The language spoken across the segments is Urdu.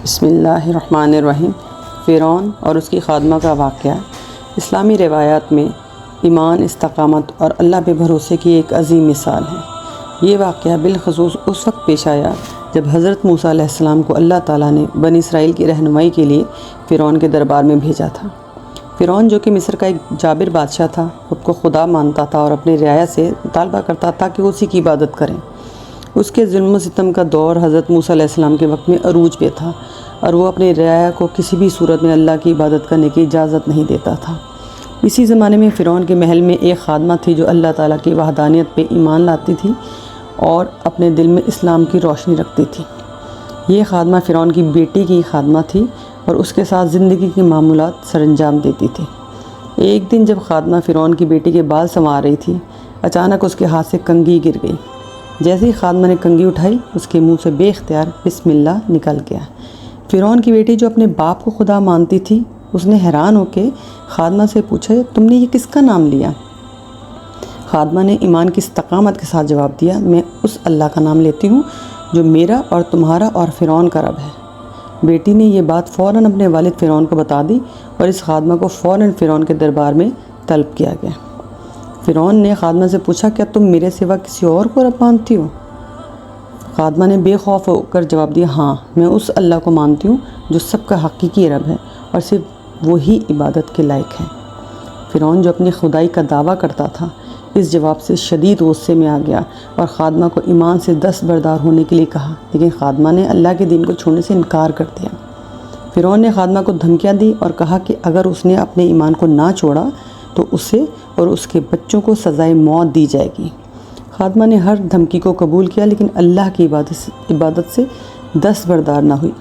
بسم اللہ الرحمن الرحیم۔ فرعون اور اس کی خادمہ کا واقعہ اسلامی روایات میں ایمان، استقامت اور اللہ پہ بھروسے کی ایک عظیم مثال ہے۔ یہ واقعہ بالخصوص اس وقت پیش آیا جب حضرت موسیٰ علیہ السلام کو اللہ تعالیٰ نے بنی اسرائیل کی رہنمائی کے لیے فرعون کے دربار میں بھیجا تھا۔ فرعون جو کہ مصر کا ایک جابر بادشاہ تھا، خود کو خدا مانتا تھا اور اپنے رعایا سے مطالبہ کرتا تھا کہ وہ اسی کی عبادت کریں۔ اس کے ظلم و ستم کا دور حضرت موسیٰ علیہ السلام کے وقت میں عروج پہ تھا اور وہ اپنے رعایا کو کسی بھی صورت میں اللہ کی عبادت کرنے کی اجازت نہیں دیتا تھا۔ اسی زمانے میں فرعون کے محل میں ایک خادمہ تھی جو اللہ تعالیٰ کی وحدانیت پہ ایمان لاتی تھی اور اپنے دل میں اسلام کی روشنی رکھتی تھی۔ یہ خادمہ فرعون کی بیٹی کی خادمہ تھی اور اس کے ساتھ زندگی کے معمولات سر انجام دیتی تھی۔ ایک دن جب خادمہ فرعون کی بیٹی کے بال سنوار رہی تھی، اچانک اس کے ہاتھ سے کنگھی گر گئی۔ جیسے ہی خادمہ نے کنگھی اٹھائی، اس کے منہ سے بے اختیار بسم اللہ نکل گیا۔ فرعون کی بیٹی جو اپنے باپ کو خدا مانتی تھی، اس نے حیران ہو کے خادمہ سے پوچھا، تم نے یہ کس کا نام لیا؟ خادمہ نے ایمان کی استقامت کے ساتھ جواب دیا، میں اس اللہ کا نام لیتی ہوں جو میرا اور تمہارا اور فرعون کا رب ہے۔ بیٹی نے یہ بات فوراً اپنے والد فرعون کو بتا دی اور اس خادمہ کو فوراً فرعون کے دربار میں طلب کیا گیا۔ فرعون نے خادمہ سے پوچھا، کیا تم میرے سوا کسی اور کو رب مانتی ہو؟ خادمہ نے بے خوف ہو کر جواب دیا، ہاں، میں اس اللہ کو مانتی ہوں جو سب کا حقیقی رب ہے اور صرف وہی عبادت کے لائق ہے۔ فرعون جو اپنی خدائی کا دعویٰ کرتا تھا، اس جواب سے شدید غصے میں آ گیا اور خادمہ کو ایمان سے دستبردار ہونے کے لیے کہا، لیکن خادمہ نے اللہ کے دین کو چھوڑنے سے انکار کر دیا۔ فرعون نے خادمہ کو دھمکیاں دی اور کہا کہ اگر اس نے اپنے ایمان کو نہ چھوڑا تو اسے اور اس کے بچوں کو سزائے موت دی جائے گی۔ خادمہ نے ہر دھمکی کو قبول کیا لیکن اللہ کی عبادت سے دستبردار نہ ہوئی۔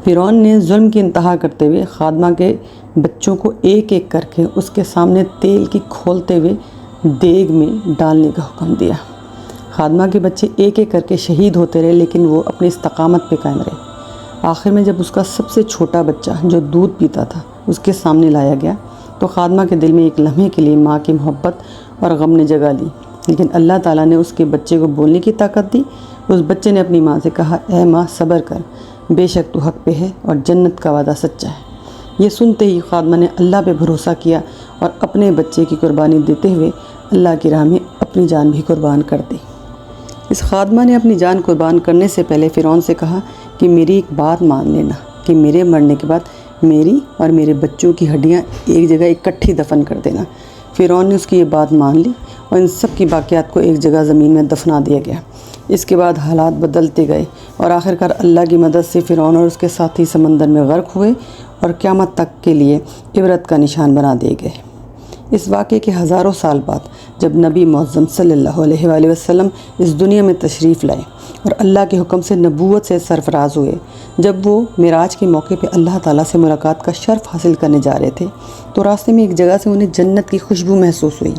فرعون نے ظلم کی انتہا کرتے ہوئے خادمہ کے بچوں کو ایک ایک کر کے اس کے سامنے تیل کی کھولتے ہوئے دیگ میں ڈالنے کا حکم دیا۔ خادمہ کے بچے ایک ایک کر کے شہید ہوتے رہے لیکن وہ اپنی استقامت پہ قائم رہے۔ آخر میں جب اس کا سب سے چھوٹا بچہ جو دودھ پیتا تھا اس کے سامنے لایا گیا تو خادمہ کے دل میں ایک لمحے کے لیے ماں کی محبت اور غم نے جگہ لی، لیکن اللہ تعالیٰ نے اس کے بچے کو بولنے کی طاقت دی۔ اس بچے نے اپنی ماں سے کہا، اے ماں صبر کر، بے شک تو حق پہ ہے اور جنت کا وعدہ سچا ہے۔ یہ سنتے ہی خادمہ نے اللہ پہ بھروسہ کیا اور اپنے بچے کی قربانی دیتے ہوئے اللہ کی راہ میں اپنی جان بھی قربان کر دی۔ اس خادمہ نے اپنی جان قربان کرنے سے پہلے فرعون سے کہا کہ میری ایک بات مان لینا کہ میرے مرنے کے بعد میری اور میرے بچوں کی ہڈیاں ایک جگہ اکٹھی دفن کر دینا۔ فرعون نے اس کی یہ بات مان لی اور ان سب کی باقیات کو ایک جگہ زمین میں دفنا دیا گیا۔ اس کے بعد حالات بدلتے گئے اور آخرکار اللہ کی مدد سے فرعون اور اس کے ساتھی سمندر میں غرق ہوئے اور قیامت تک کے لیے عبرت کا نشان بنا دیے گئے۔ اس واقعے کے ہزاروں سال بعد جب نبی معظم صلی اللہ علیہ وآلہ وسلم اس دنیا میں تشریف لائے اور اللہ کے حکم سے نبوت سے سرفراز ہوئے، جب وہ معراج کے موقع پہ اللہ تعالیٰ سے ملاقات کا شرف حاصل کرنے جا رہے تھے تو راستے میں ایک جگہ سے انہیں جنت کی خوشبو محسوس ہوئی۔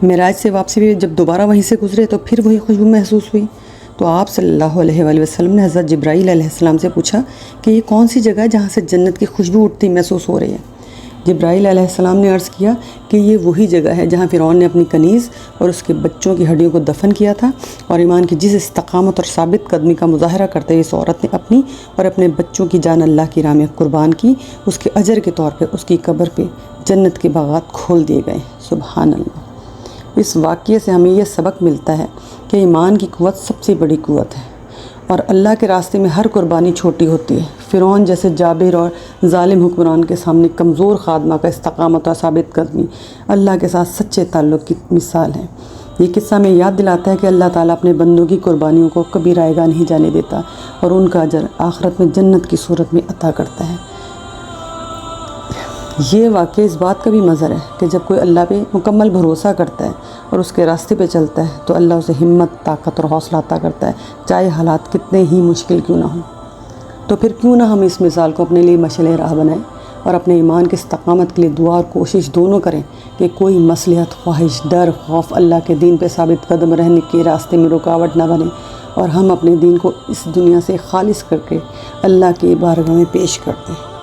معراج سے واپسی بھی جب دوبارہ وہیں سے گزرے تو پھر وہی خوشبو محسوس ہوئی، تو آپ صلی اللہ علیہ وآلہ وسلم نے حضرت جبرائیل علیہ السلام سے پوچھا کہ یہ کون سی جگہ ہے جہاں سے جنت کی خوشبو اٹھتی محسوس ہو رہی ہے؟ جبرائیل علیہ السلام نے عرض کیا کہ یہ وہی جگہ ہے جہاں فرعون نے اپنی کنیز اور اس کے بچوں کی ہڈیوں کو دفن کیا تھا، اور ایمان کی جس استقامت اور ثابت قدمی کا مظاہرہ کرتے ہوئے اس عورت نے اپنی اور اپنے بچوں کی جان اللہ کی راہ میں قربان کی، اس کے اجر کے طور پہ اس کی قبر پہ جنت کے باغات کھول دیے گئے۔ سبحان اللہ۔ اس واقعے سے ہمیں یہ سبق ملتا ہے کہ ایمان کی قوت سب سے بڑی قوت ہے اور اللہ کے راستے میں ہر قربانی چھوٹی ہوتی ہے۔ فرعون جیسے جابر اور ظالم حکمران کے سامنے کمزور خادمہ کا استقامت اور ثابت قدمی اللہ کے ساتھ سچے تعلق کی مثال ہے۔ یہ قصہ ہمیں یاد دلاتا ہے کہ اللہ تعالیٰ اپنے بندوں کی قربانیوں کو کبھی رائے گاہ نہیں جانے دیتا اور ان کا اجر آخرت میں جنت کی صورت میں عطا کرتا ہے۔ یہ واقعہ اس بات کا بھی مظہر ہے کہ جب کوئی اللہ پہ مکمل بھروسہ کرتا ہے اور اس کے راستے پہ چلتا ہے تو اللہ اسے ہمت، طاقت اور حوصلہ عطا کرتا ہے، چاہے حالات کتنے ہی مشکل کیوں نہ ہوں۔ تو پھر کیوں نہ ہم اس مثال کو اپنے لیے مشعل راہ بنائیں اور اپنے ایمان کی استقامت کے لیے دعا اور کوشش دونوں کریں کہ کوئی مصلحت، خواہش، ڈر، خوف اللہ کے دین پہ ثابت قدم رہنے کے راستے میں رکاوٹ نہ بنے اور ہم اپنے دین کو اس دنیا سے خالص کر کے اللہ کی بارگاہ میں پیش کر دیں۔